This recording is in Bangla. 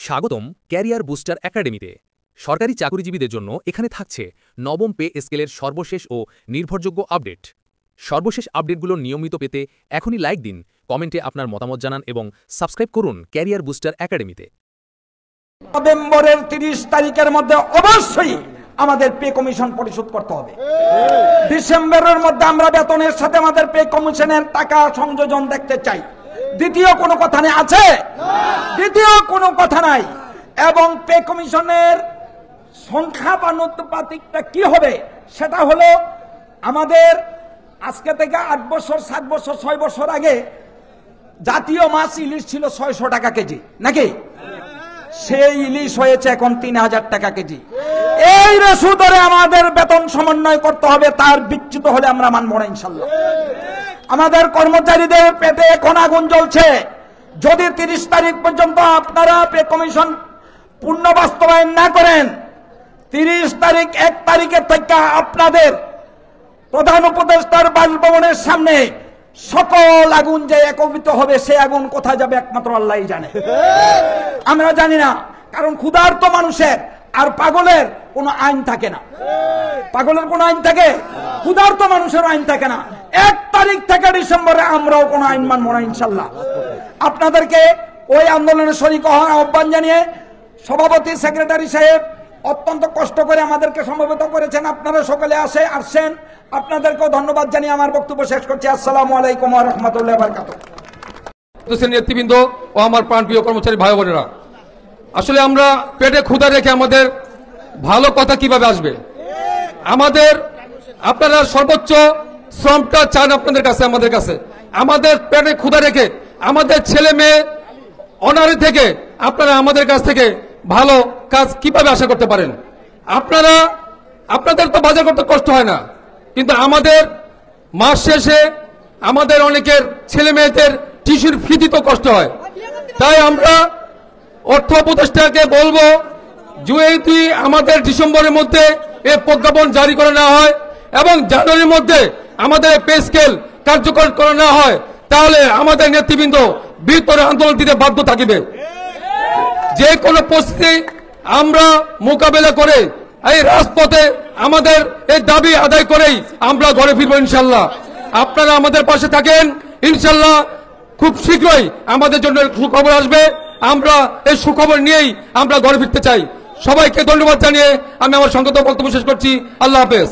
স্বাগতম ক্যারিয়ার বুস্টার একাডেমিতে। সরকারি চাকরিজীবীদের জন্য এখানে থাকছে নবম পে স্কেলের সর্বশেষ ও নির্ভরযোগ্য আপডেট। সর্বশেষ আপডেটগুলো নিয়মিত পেতে এখনই লাইক দিন, কমেন্টে আপনার মতামত জানান এবং সাবস্ক্রাইব করুন ক্যারিয়ার বুস্টার একাডেমিতে। নভেম্বরের 30 তারিখের মধ্যে অবশ্যই আমাদের পে কমিশন পরিশোধ করতে হবে। ডিসেম্বরের মধ্যে আমরা বেতনের সাথে আমাদের পে কমিশনের টাকা সংযোজন দেখতে চাই। দ্বিতীয় কোনো কথা নেই আছে, দ্বিতীয় কোনো কথা নাই। এবং পে কমিশনের সংখ্যা বানুপাতিকটা কি হবে সেটা হলো আমাদের আজকে থেকে 8 বছর 7 বছর 6 বছর আগে জাতীয় মাছ ইলিশ ছিল 600 টাকা কেজি নাকি, সেই ইলিশ হয়েছে এখন 3000 টাকা কেজি। এই রেশু ধরে আমাদের বেতন সমন্বয় করতে হবে, তার বিচ্যুত হলে আমরা মানব না ইনশাল্লাহ। আমাদের কর্মচারীদের পেটে এখন আগুন জ্বলছে। যদি 30 তারিখ পর্যন্ত আপনারা পে কমিশন পূর্ণ বাস্তবায়ন না করেন, 30 তারিখ 1 তারিখের থেকে আপনাদের প্রধান উপদেষ্টার বাসভবনের সামনে সকল আগুন যে একত্রিত হবে, সে আগুন কোথায় যাবে একমাত্র আল্লাহই জানে, আমরা জানি না। কারণ ক্ষুধার্ত মানুষের আর পাগলের কোনো আইন থাকে না। পাগলের কোনো আইন থাকে, ক্ষুধার্ত মানুষের আইন থাকে না। 1 তারিখ থেকে ডিসেম্বরে আমরাও কোনো আইন মানব না ইনশাল্লাহ। আপনাদেরকে ওই আন্দোলনে শরীক হওয়ার আহ্বান জানিয়ে সভাপতি সেক্রেটারি সাহেব অত্যন্ত কষ্ট করে আমাদেরকে সমবেত করেছেন। আপনারা সকলে আসছেন, আপনাদেরকেও ধন্যবাদ জানিয়ে আমার বক্তব্য শেষ করছি। আসসালামু আলাইকুম ওয়া রাহমাতুল্লাহি ওয়া বারাকাতুহু। নেতৃবৃন্দ ও আমার প্রাণপ্রিয় কর্মচারী ভাই বোনেরা, আসলে আমরা পেটে ক্ষুধা রেখে আমাদের ভালো কথা কিভাবে আসবে? আপনারা সর্বোচ্চ শ্রমটা চান আপনাদের কাছে, আমাদের কাছে। আমাদের পেটে ক্ষুধা রেখে আমাদের ছেলে মেয়ে অনারে থেকে আপনারা আমাদের কাছ থেকে ভালো কাজ কিভাবে আশা করতে পারেন? আপনাদের তো বাজার করতে কষ্ট হয় না, কিন্তু আমাদের মাস শেষে আমাদের অনেকের ছেলে মেয়েদের টিউশন ফি দিতে কষ্ট হয়। তাই আমরা অর্থ উপদেষ্টাকে বলবো, যদি আমাদের ডিসেম্বরের মধ্যে এই প্রজ্ঞাপন জারি করে না হয় এবং জানুয়ারির মধ্যে আমাদের পে স্কেল কার্যকর করা না হয়, তাহলে আমাদের নেতৃবৃন্দ বৃহত্তর আন্দোলন দিতে বাধ্য থাকবে। যে কোনো পরিস্থিতি আমরা মোকাবেলা করে এই রাজপথে আমাদের এই দাবি আদায় করেই আমরা ঘরে ফিরবো ইনশাল্লাহ। আপনারা আমাদের পাশে থাকেন ইনশাল্লাহ। খুব শীঘ্রই আমাদের জন্য সুখবর আসবে, আমরা এই সুখবর নিয়েই আমরা ঘরে ফিরতে চাই। সবাইকে ধন্যবাদ জানিয়ে আমি আমার সংক্ষিপ্ত বক্তব্য শেষ করছি। আল্লাহ হাফেজ।